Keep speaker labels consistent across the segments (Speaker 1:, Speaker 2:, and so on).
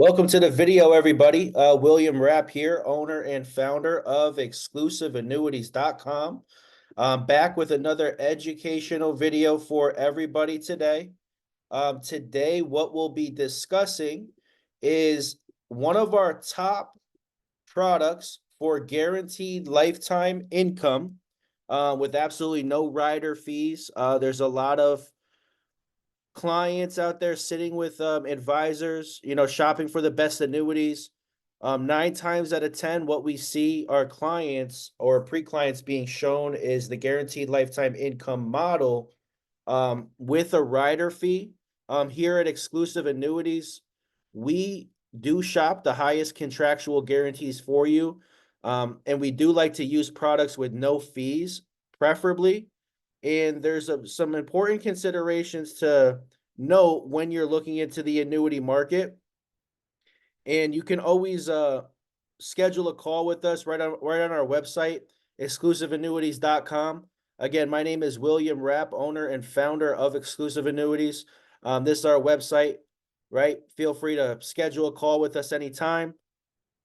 Speaker 1: Welcome to the video, everybody. William Rapp here, owner and founder of exclusivEannuities.com. I'm back with another educational video for everybody today. Today, what we'll be discussing is one of our top products for guaranteed lifetime income with absolutely no rider fees. There's a lot of clients out there sitting with advisors, shopping for the best annuities. 9 times out of 10, what we see our clients or pre-clients being shown is the guaranteed lifetime income model with a rider fee. Here at Exclusive Annuities, we do shop the highest contractual guarantees for you. And we do like to use products with no fees, preferably. And there's some important considerations to note when you're looking into the annuity market. And you can always schedule a call with us right on our website, exclusivEannuities.com. Again, my name is William Rapp, owner and founder of Exclusive Annuities. This is our website, right? Feel free to schedule a call with us anytime.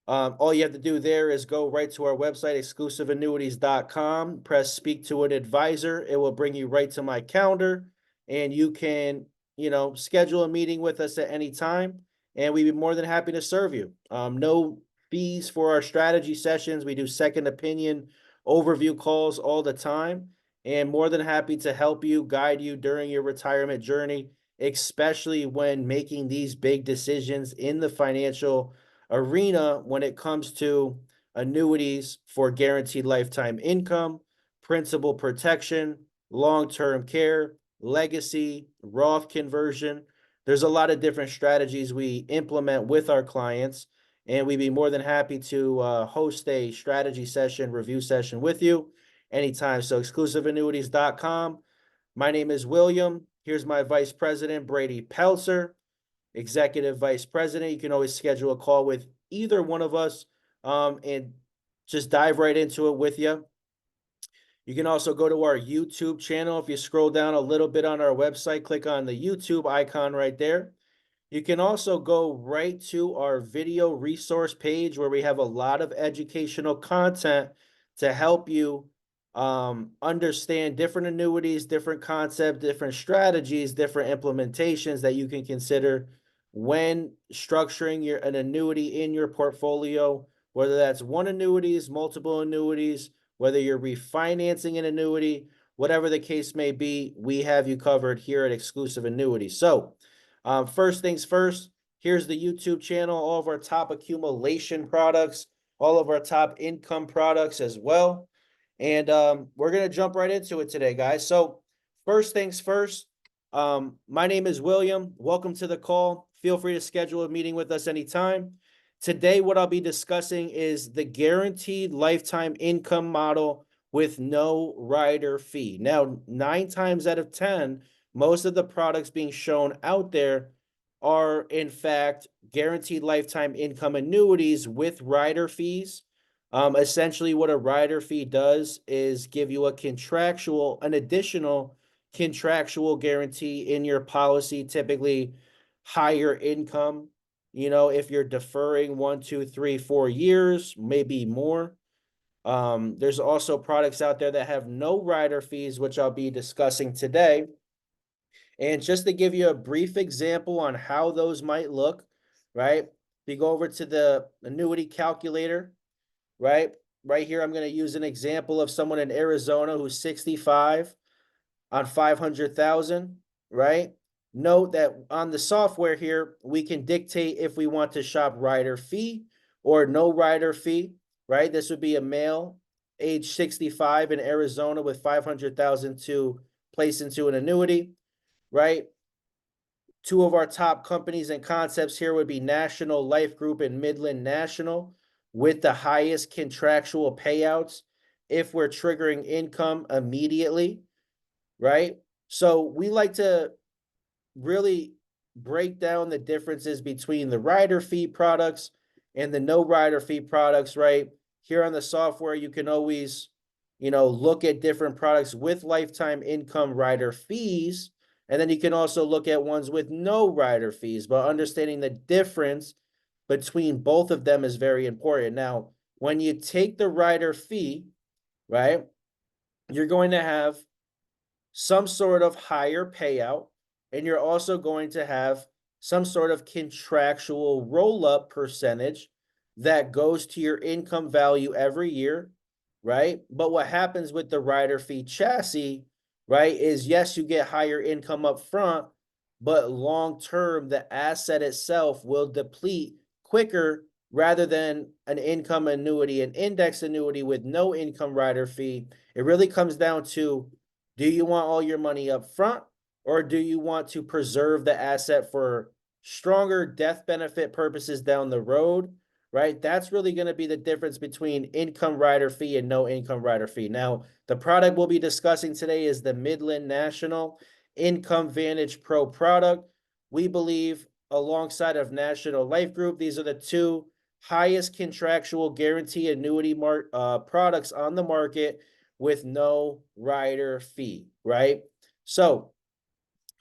Speaker 1: All you have to do there is go right to our website, exclusivEannuities.com, press speak to an advisor. It will bring you right to my calendar, and you can, schedule a meeting with us at any time, and we'd be more than happy to serve you. No fees for our strategy sessions. We do second opinion overview calls all the time, and more than happy to help you, guide you during your retirement journey, especially when making these big decisions in the financial arena when it comes to annuities for guaranteed lifetime income, principal protection, long-term care, legacy, Roth conversion. There's a lot of different strategies we implement with our clients, and we'd be more than happy to host a strategy session, review session with you anytime. So exclusivEannuities.com. My name is William. Here's my vice president, Brady Peltzer, executive vice president. You can always schedule a call with either one of us and just dive right into it with you. You can also go to our YouTube channel. If you scroll down a little bit on our website, click on the YouTube icon right there. You can also go right to our video resource page where we have a lot of educational content to help you understand different annuities, different concepts, different strategies, different implementations that you can consider when structuring an annuity in your portfolio, whether that's one annuities, multiple annuities, whether you're refinancing an annuity, whatever the case may be, we have you covered here at Exclusive Annuities. So first things first, here's the YouTube channel, all of our top accumulation products, all of our top income products as well. And we're going to jump right into it today, guys. So first things first, my name is William. Welcome to the call. Feel free to schedule a meeting with us anytime. Today, what I'll be discussing is the guaranteed lifetime income model with no rider fee. Now, 9 times out of 10, most of the products being shown out there are, in fact, guaranteed lifetime income annuities with rider fees. Essentially, what a rider fee does is give you an additional contractual guarantee in your policy, typically higher income. If you're deferring 1, 2, 3, 4 years, maybe more. There's also products out there that have no rider fees, which I'll be discussing today. And just to give you a brief example on how those might look, right? If you go over to the annuity calculator, right? Right here, I'm going to use an example of someone in Arizona who's 65 on 500,000, right? Note that on the software here, we can dictate if we want to shop rider fee or no rider fee, right? This would be a male age 65 in Arizona with 500,000 to place into an annuity, right? Two of our top companies and concepts here would be National Life Group and Midland National with the highest contractual payouts if we're triggering income immediately, right? So we like to really break down the differences between the rider fee products and the no rider fee products, right? Here on the software, you can always, look at different products with lifetime income rider fees. And then you can also look at ones with no rider fees, but understanding the difference between both of them is very important. Now, when you take the rider fee, right, you're going to have some sort of higher payout, and you're also going to have some sort of contractual roll-up percentage that goes to your income value every year, right? But what happens with the rider fee chassis, right, is yes, you get higher income up front, but long term, the asset itself will deplete quicker rather than an income annuity, an index annuity with no income rider fee. It really comes down to, do you want all your money up front, or do you want to preserve the asset for stronger death benefit purposes down the road, right? That's really going to be the difference between income rider fee and no income rider fee. Now, the product we'll be discussing today is the Midland National Income Vantage Pro product. We believe, alongside of National Life Group, these are the two highest contractual guarantee annuity products on the market with no rider fee, right? So,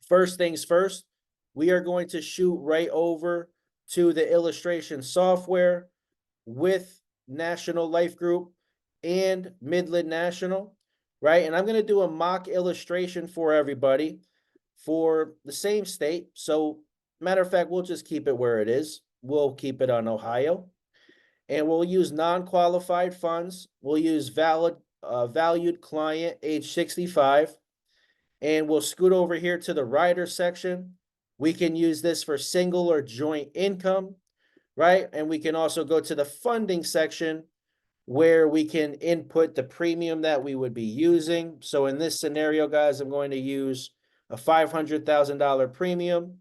Speaker 1: first things first, we are going to shoot right over to the illustration software with National Life Group and Midland National, right? And I'm going to do a mock illustration for everybody for the same state. So, matter of fact, we'll just keep it where it is. We'll keep it on Ohio, and we'll use non-qualified funds. We'll use valued client age 65, and we'll scoot over here to the rider section. We can use this for single or joint income, right? And we can also go to the funding section where we can input the premium that we would be using. So in this scenario, guys, I'm going to use a $500,000 premium,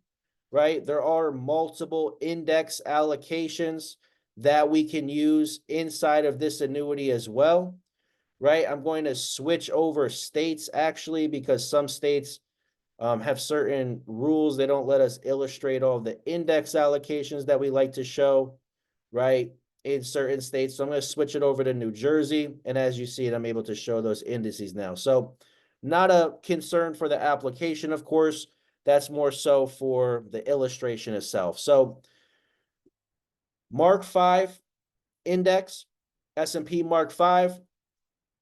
Speaker 1: right? There are multiple index allocations that we can use inside of this annuity as well, right? I'm going to switch over states actually, because some states have certain rules. They don't let us illustrate all the index allocations that we like to show, right, in certain states. So I'm going to switch it over to New Jersey. And as you see it, I'm able to show those indices now. So not a concern for the application, of course. That's more so for the illustration itself. So Mark 5 index, S&P Mark 5,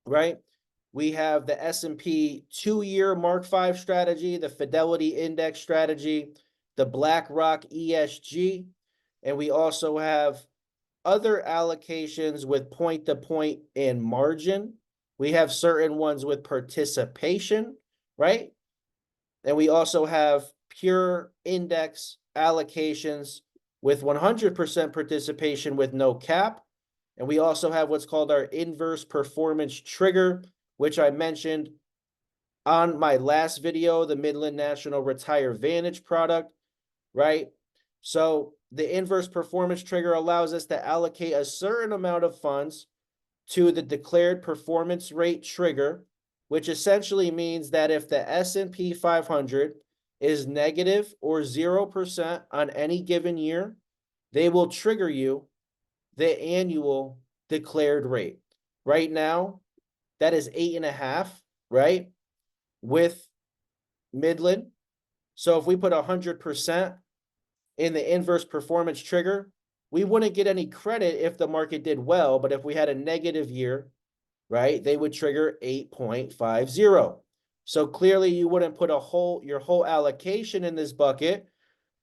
Speaker 1: right? We have the S&P 2-year Mark 5 strategy, the Fidelity Index strategy, the BlackRock ESG, and we also have other allocations with point-to-point and margin. We have certain ones with participation, right? And we also have pure index allocations with 100% participation with no cap. And we also have what's called our inverse performance trigger, which I mentioned on my last video, the Midland National Retire Vantage product, right? So the inverse performance trigger allows us to allocate a certain amount of funds to the declared performance rate trigger, which essentially means that if the S&P 500 is negative or 0% on any given year, they will trigger you the annual declared rate. Right now, that is 8.5, right, with Midland. So if we put 100% in the inverse performance trigger, we wouldn't get any credit if the market did well, but if we had a negative year, right, they would trigger 8.50. So clearly you wouldn't put your whole allocation in this bucket,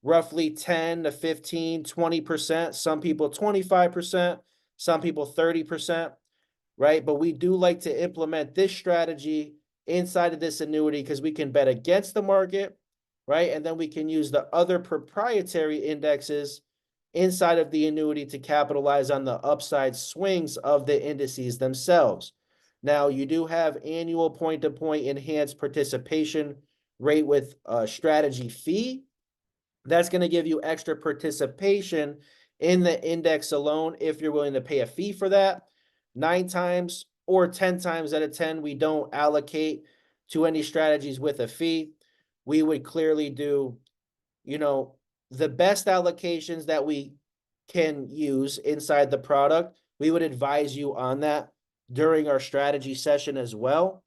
Speaker 1: roughly 10 to 15, 20%, some people 25%, some people 30%, right? But we do like to implement this strategy inside of this annuity because we can bet against the market, right? And then we can use the other proprietary indexes inside of the annuity to capitalize on the upside swings of the indices themselves. Now, you do have annual point-to-point enhanced participation rate with a strategy fee. That's going to give you extra participation in the index alone if you're willing to pay a fee for that. 9 times or 10 times out of 10, we don't allocate to any strategies with a fee. We would clearly do, the best allocations that we can use inside the product. We would advise you on that during our strategy session as well.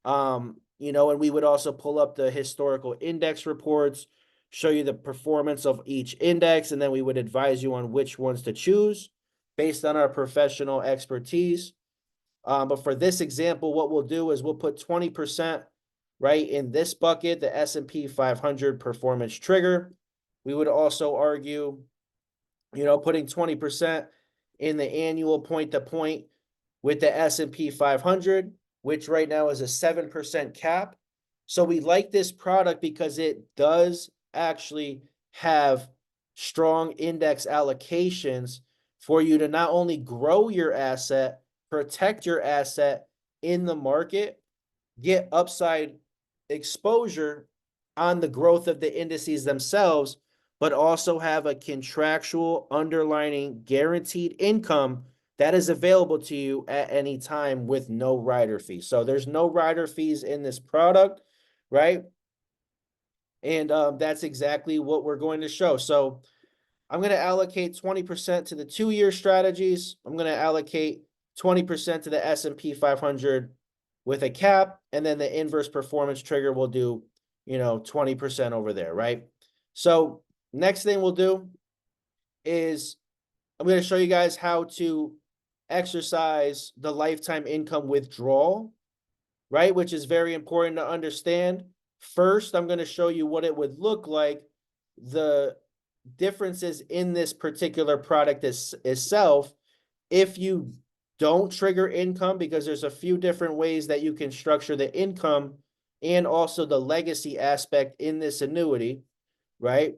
Speaker 1: And we would also pull up the historical index reports, show you the performance of each index, and then we would advise you on which ones to choose based on our professional expertise. But for this example, what we'll do is we'll put 20% right in this bucket, the S&P 500 performance trigger. We would also argue, putting 20% in the annual point-to-point with the S&P 500, which right now is a 7% cap. So we like this product because it does actually have strong index allocations for you to not only grow your asset, protect your asset in the market, get upside exposure on the growth of the indices themselves, but also have a contractual underlining guaranteed income that is available to you at any time with no rider fee. So there's no rider fees in this product, right? And that's exactly what we're going to show. So I'm going to allocate 20% to the 2-year strategies. I'm going to allocate 20% to the S&P 500 with a cap, and then the inverse performance trigger will do, 20% over there, right? So next thing we'll do is I'm going to show you guys how to exercise the lifetime income withdrawal, right? Which is very important to understand. First, I'm going to show you what it would look like, the differences in this particular product itself if you don't trigger income, because there's a few different ways that you can structure the income and also the legacy aspect in this annuity, right?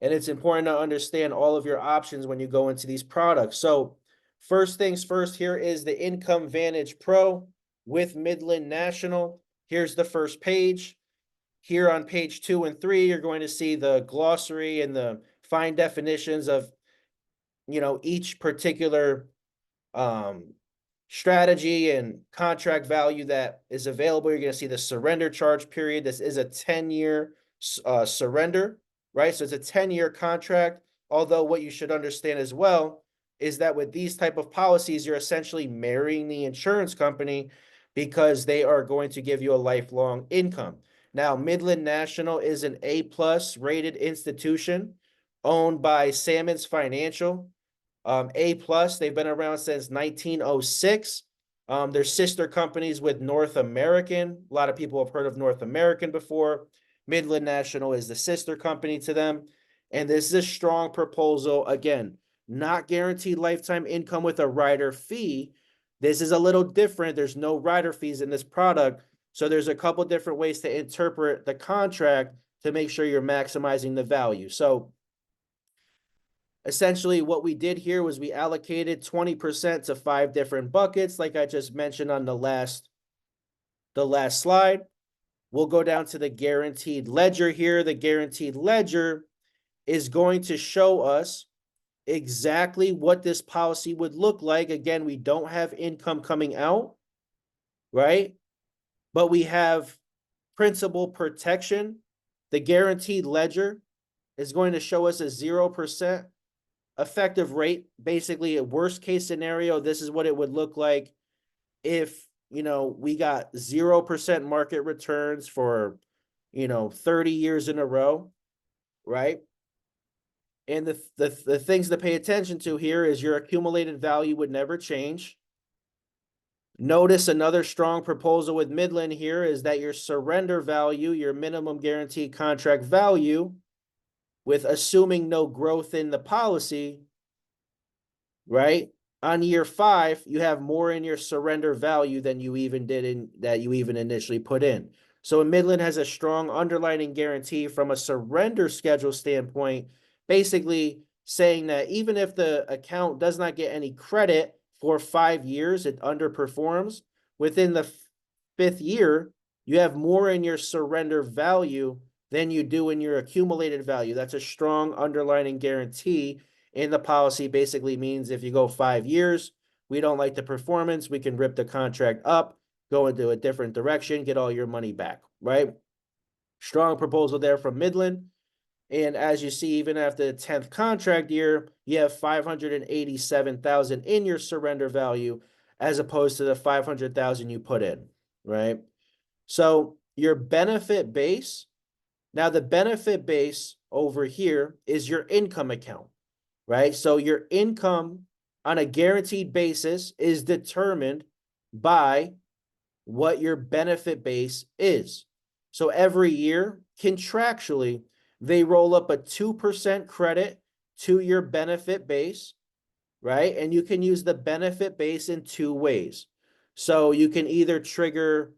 Speaker 1: And it's important to understand all of your options when you go into these products. So first things first, here is the Income Vantage Pro with Midland National. Here's the first page. Here on page 2 and 3, you're going to see the glossary and the fine definitions of, each particular strategy and contract value that is available. You're going to see the surrender charge period. This is a 10-year surrender, right? So it's a 10-year contract. Although what you should understand as well is that with these type of policies, you're essentially marrying the insurance company because they are going to give you a lifelong income. Now, Midland National is an A+ rated institution owned by Salmons Financial. A+, they've been around since 1906. They're sister companies with North American. A lot of people have heard of North American before. Midland National is the sister company to them. And this is a strong proposal. Again, not guaranteed lifetime income with a rider fee. This is a little different. There's no rider fees in this product. So there's a couple different ways to interpret the contract to make sure you're maximizing the value. So essentially what we did here was we allocated 20% to 5 different buckets, like I just mentioned on the last slide. We'll go down to the guaranteed ledger here. The guaranteed ledger is going to show us exactly what this policy would look like. Again, we don't have income coming out, right? But we have principal protection. The guaranteed ledger is going to show us a 0% effective rate. Basically, a worst case scenario, this is what it would look like if, we got 0% market returns for, 30 years in a row, right? And the things to pay attention to here is your accumulated value would never change. Notice another strong proposal with Midland here is that your surrender value, your minimum guaranteed contract value, with assuming no growth in the policy, right? On year 5, you have more in your surrender value than you even initially put in. So Midland has a strong underlying guarantee from a surrender schedule standpoint, basically saying that even if the account does not get any credit for 5 years, it underperforms. Within the 5th year, you have more in your surrender value than you do in your accumulated value. That's a strong underlying guarantee in the policy. Basically means if you go 5 years, we don't like the performance, we can rip the contract up, go into a different direction, get all your money back, right? Strong proposal there from Midland. And as you see, even after the 10th contract year, you have $587,000 in your surrender value as opposed to the $500,000 you put in, right? So your benefit base Now, the benefit base over here is your income account, right? So your income on a guaranteed basis is determined by what your benefit base is. So every year, contractually, they roll up a 2% credit to your benefit base, right? And you can use the benefit base in two ways. So you can either trigger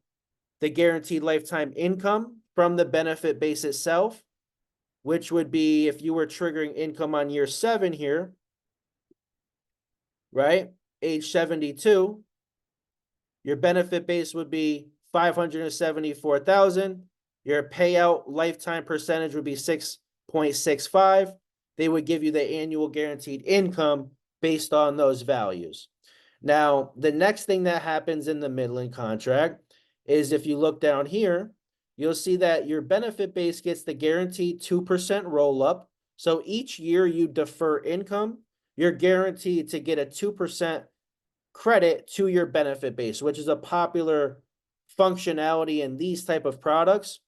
Speaker 1: the guaranteed lifetime income from the benefit base itself, which would be if you were triggering income on year 7 here, right? Age 72, your benefit base would be 574,000. Your payout lifetime percentage would be 6.65. They would give you the annual guaranteed income based on those values. Now, the next thing that happens in the Midland contract is if you look down here, you'll see that your benefit base gets the guaranteed 2% roll up. So each year you defer income, you're guaranteed to get a 2% credit to your benefit base, which is a popular functionality in these type of products.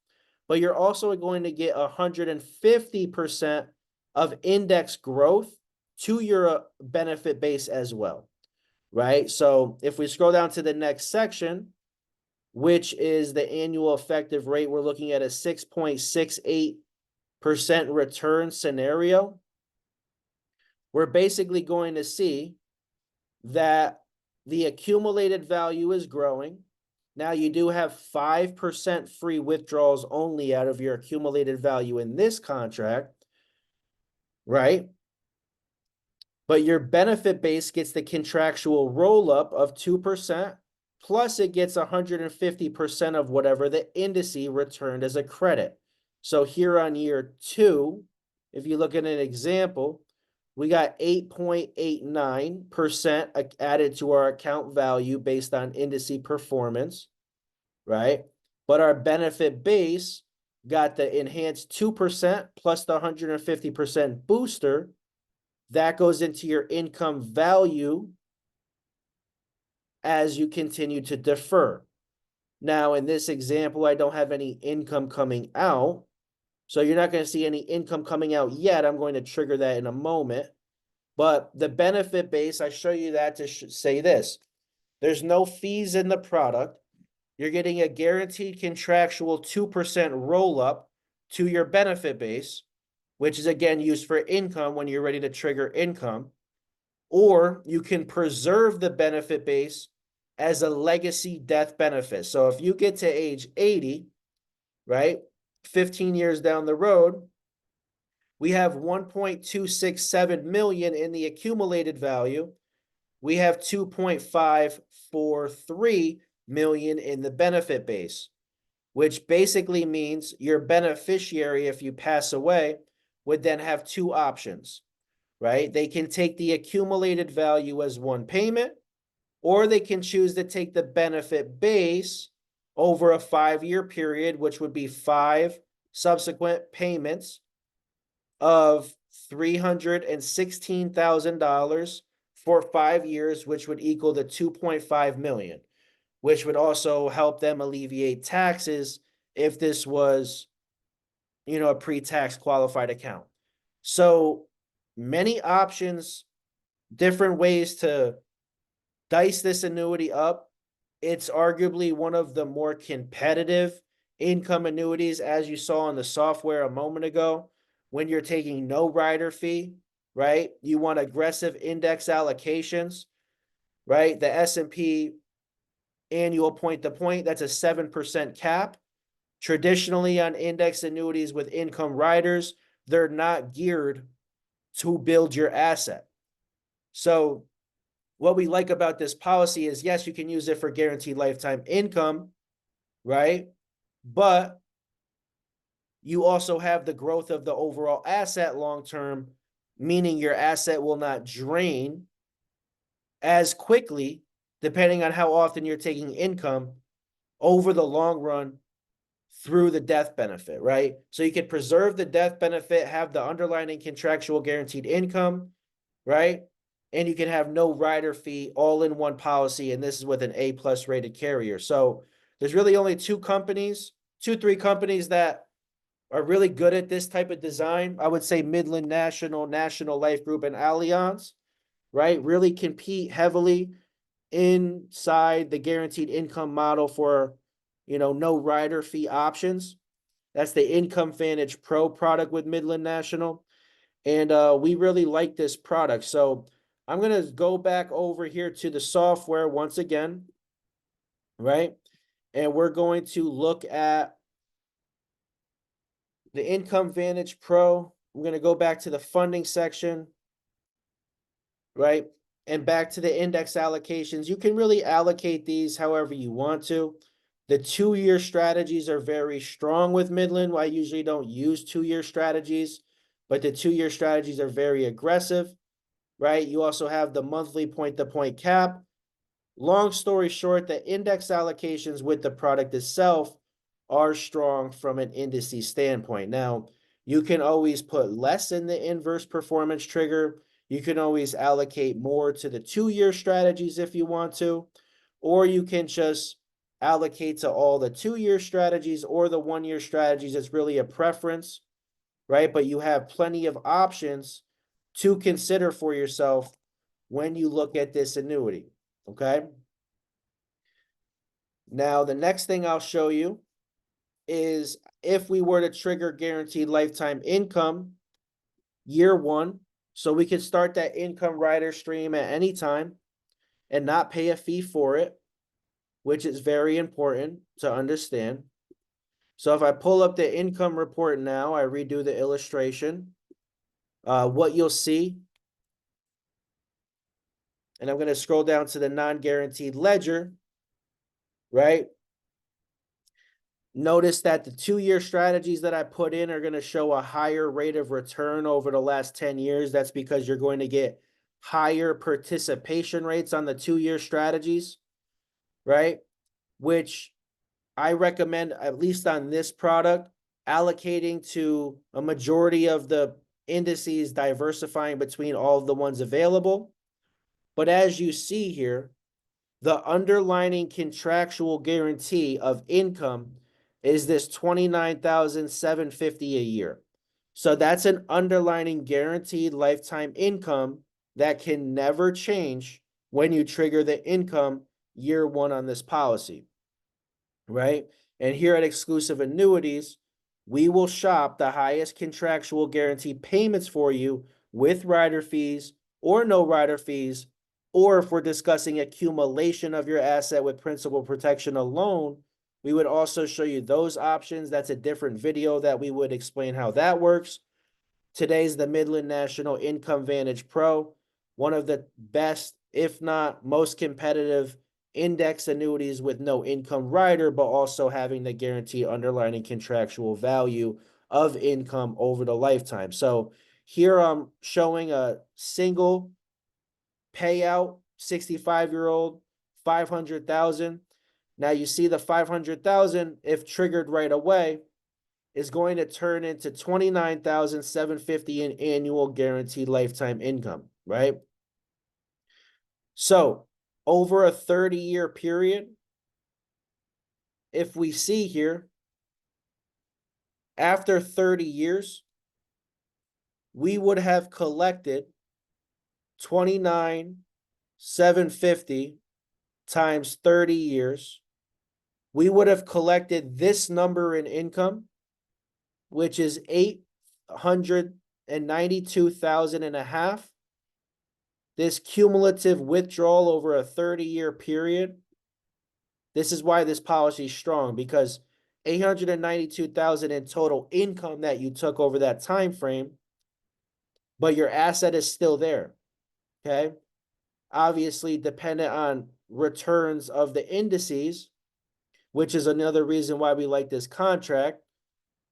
Speaker 1: But you're also going to get 150% of index growth to your benefit base as well, right? So if we scroll down to the next section, which is the annual effective rate, we're looking at a 6.68% return scenario. We're basically going to see that the accumulated value is growing. Now you do have 5% free withdrawals only out of your accumulated value in this contract, right? But your benefit base gets the contractual roll up of 2%, plus it gets 150% of whatever the indice returned as a credit. So here on year 2, if you look at an example, we got 8.89% added to our account value based on indice performance, right? But our benefit base got the enhanced 2% plus the 150% booster. That goes into your income value as you continue to defer. Now, in this example, I don't have any income coming out. So you're not going to see any income coming out yet. I'm going to trigger that in a moment. But the benefit base, I show you that to say this. There's no fees in the product. You're getting a guaranteed contractual 2% roll up to your benefit base, which is again used for income when you're ready to trigger income. Or you can preserve the benefit base as a legacy death benefit. So if you get to age 80, right, 15 years down the road, we have 1.267 million in the accumulated value. We have 2.543 million in the benefit base, which basically means your beneficiary, if you pass away, would then have two options, right? They can take the accumulated value as one payment, or they can choose to take the benefit base over a 5-year period, which would be 5 subsequent payments of $316,000 for 5 years, which would equal the 2.5 million, which would also help them alleviate taxes if this was, a pre-tax qualified account. So many options, different ways to dice this annuity up. It's arguably one of the more competitive income annuities, as you saw in the software a moment ago. When you're taking no rider fee, right? You want aggressive index allocations, right? The S&P annual point to point, that's a 7% cap. Traditionally on index annuities with income riders, they're not geared to build your asset. So what we like about this policy is, yes, you can use it for guaranteed lifetime income, right? But you also have the growth of the overall asset long-term, meaning your asset will not drain as quickly, depending on how often you're taking income over the long run through the death benefit, right? So you can preserve the death benefit, have the underlying contractual guaranteed income, right? And you can have no rider fee all in one policy. And this is with an A+ rated carrier. So there's really only 3 companies that are really good at this type of design. I would say Midland National, National Life Group, and Allianz, right? Really compete heavily inside the guaranteed income model for, no rider fee options. That's the Income Vantage Pro product with Midland National. And we really like this product. So I'm going to go back over here to the software once again, right? And we're going to look at the Income Vantage Pro. I'm going to go back to the funding section, right? And back to the index allocations. You can really allocate these however you want to. The 2-year strategies are very strong with Midland. I usually don't use 2-year strategies, but the 2-year strategies are very aggressive, right? You also have the monthly point-to-point cap. Long story short, the index allocations with the product itself are strong from an indice standpoint. Now, you can always put less in the inverse performance trigger. You can always allocate more to the 2-year strategies if you want to, or you can just allocate to all the 2-year strategies or the 1-year strategies. It's really a preference, right? But you have plenty of options to consider for yourself when you look at this annuity, okay? Now, the next thing I'll show you is if we were to trigger guaranteed lifetime income year 1, so we can start that income rider stream at any time and not pay a fee for it, which is very important to understand. So if I pull up the income report now, I redo the illustration, what you'll see, and I'm going to scroll down to the non-guaranteed ledger, right? Notice that the 2-year strategies that I put in are going to show a higher rate of return over the last 10 years. That's because you're going to get higher participation rates on the 2-year strategies, right? Which I recommend, at least on this product, allocating to a majority of the indices, diversifying between all of the ones available. But as you see here, the underlying contractual guarantee of income is this $29,750 a year. So that's an underlying guaranteed lifetime income that can never change when you trigger the income year 1 on this policy, right? And here at Exclusive Annuities, we will shop the highest contractual guaranteed payments for you with rider fees or no rider fees, or if we're discussing accumulation of your asset with principal protection alone, we would also show you those options. That's a different video that we would explain how that works. Today's the Midland National Income Vantage Pro, one of the best, if not most competitive index annuities with no income rider, but also having the guaranteed underlying contractual value of income over the lifetime. So here I'm showing a single payout, 65-year-old, 500,000. Now you see the 500,000, if triggered right away, is going to turn into 29,750 in annual guaranteed lifetime income, right? So over a 30-year period, if we see here, after 30 years, we would have collected 29,750 times 30 years. We would have collected this number in income, which is 892,000 and a half. This cumulative withdrawal over a 30-year period. This is why this policy is strong, because 892,000 in total income that you took over that time frame, but your asset is still there. Okay. Obviously dependent on returns of the indices, which is another reason why we like this contract,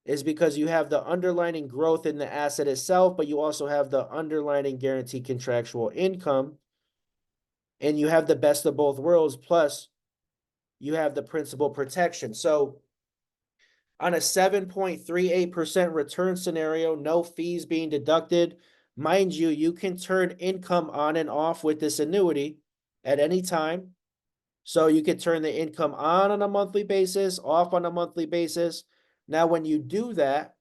Speaker 1: is because you have the underlying growth in the asset itself, but you also have the underlying guaranteed contractual income, and you have the best of both worlds, plus you have the principal protection. So on a 7.38% return scenario, no fees being deducted, mind you, you can turn income on and off with this annuity at any time. So you can turn the income on a monthly basis, off on a monthly basis. Now, when you do that,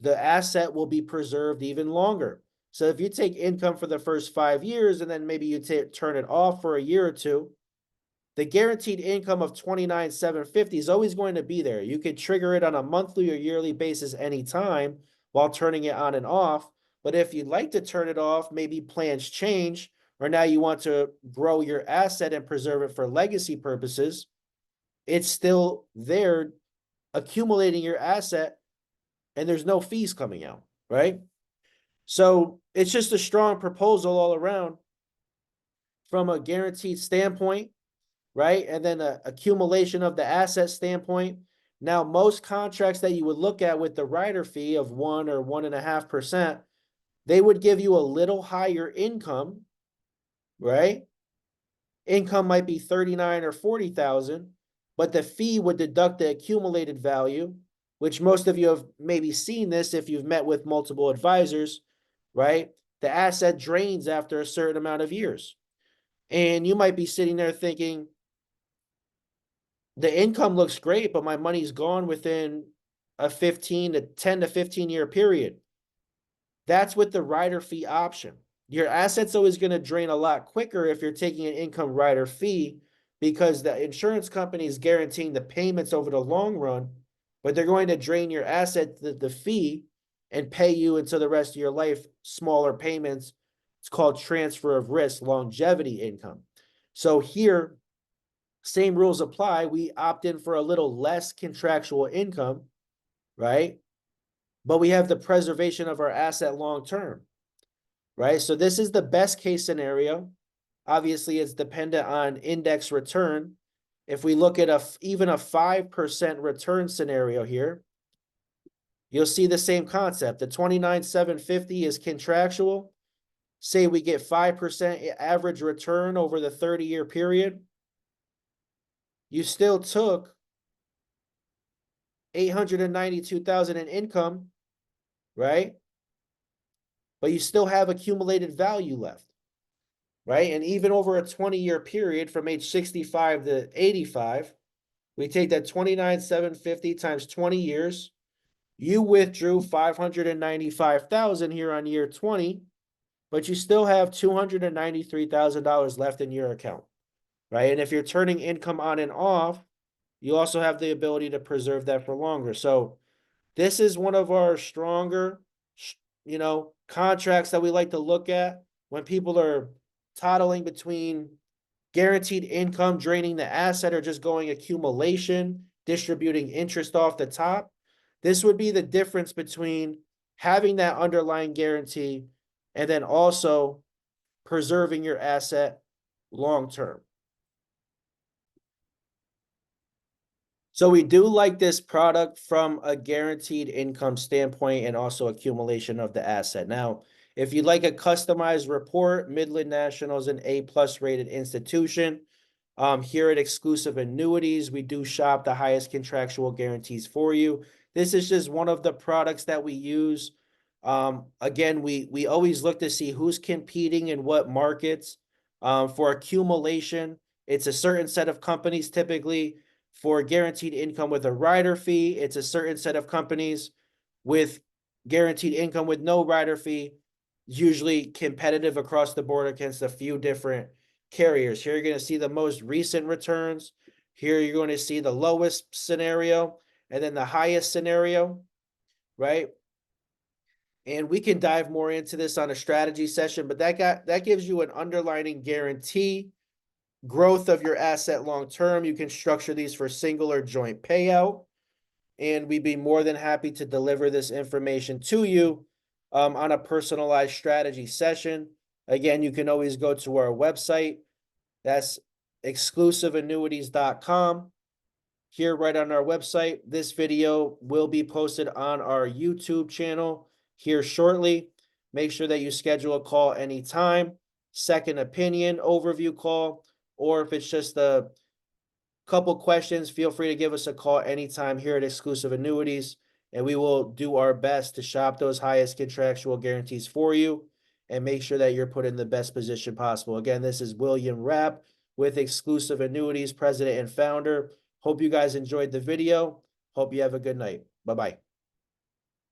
Speaker 1: the asset will be preserved even longer. So if you take income for the first 5 years and then maybe you turn it off for a year or two, the guaranteed income of 29,750 is always going to be there. You could trigger it on a monthly or yearly basis anytime while turning it on and off. But if you'd like to turn it off, maybe plans change, or now you want to grow your asset and preserve it for legacy purposes, it's still there accumulating your asset and there's no fees coming out, right? So it's just a strong proposal all around from a guaranteed standpoint, right? And then a accumulation of the asset standpoint. Now, most contracts that you would look at with the rider fee of 1 or 1.5%, they would give you a little higher income, right? Income might be 39 or 40,000, but the fee would deduct the accumulated value, which most of you have maybe seen this if you've met with multiple advisors, right? The asset drains after a certain amount of years. And you might be sitting there thinking, the income looks great, but my money's gone within a 10 to 15 year period. That's with the rider fee option. Your asset's always going to drain a lot quicker if you're taking an income rider fee because the insurance company is guaranteeing the payments over the long run, but they're going to drain your asset, the fee, and pay you until the rest of your life smaller payments. It's called transfer of risk, longevity income. So here, same rules apply. We opt in for a little less contractual income, right? But we have the preservation of our asset long term, right? So this is the best case scenario. Obviously, it's dependent on index return. If we look at even a 5% return scenario here, you'll see the same concept. The 29,750 is contractual. Say we get 5% average return over the 30-year period. You still took 892,000 in income, right? But you still have accumulated value left, right? And even over a 20-year period from age 65 to 85, we take that 29,750 times 20 years. You withdrew 595,000 here on year 20, but you still have $293,000 left in your account, right? And if you're turning income on and off, you also have the ability to preserve that for longer. So this is one of our stronger, contracts that we like to look at when people are toddling between guaranteed income, draining the asset, or just going accumulation, distributing interest off the top. This would be the difference between having that underlying guarantee and then also preserving your asset long term. So we do like this product from a guaranteed income standpoint and also accumulation of the asset. Now, if you'd like a customized report, Midland National is an A+ rated institution. Here at Exclusive Annuities, we do shop the highest contractual guarantees for you. This is just one of the products that we use. Again, we always look to see who's competing in what markets. For accumulation, it's a certain set of companies typically. For guaranteed income with a rider fee, it's a certain set of companies. With guaranteed income with no rider fee, usually competitive across the board against a few different carriers. Here you're going to see the most recent returns. Here you're going to see the lowest scenario and then the highest scenario, right? And we can dive more into this on a strategy session, but that gives you an underlying guarantee. Growth of your asset long term. You can structure these for single or joint payout. And we'd be more than happy to deliver this information to you on a personalized strategy session. Again, you can always go to our website. That's exclusiveannuities.com. Here right on our website, this video will be posted on our YouTube channel here shortly. Make sure that you schedule a call anytime. Second opinion overview call. Or if it's just a couple questions, feel free to give us a call anytime here at Exclusive Annuities, and we will do our best to shop those highest contractual guarantees for you and make sure that you're put in the best position possible. Again, this is William Rapp with Exclusive Annuities, president and founder. Hope you guys enjoyed the video. Hope you have a good night. Bye-bye.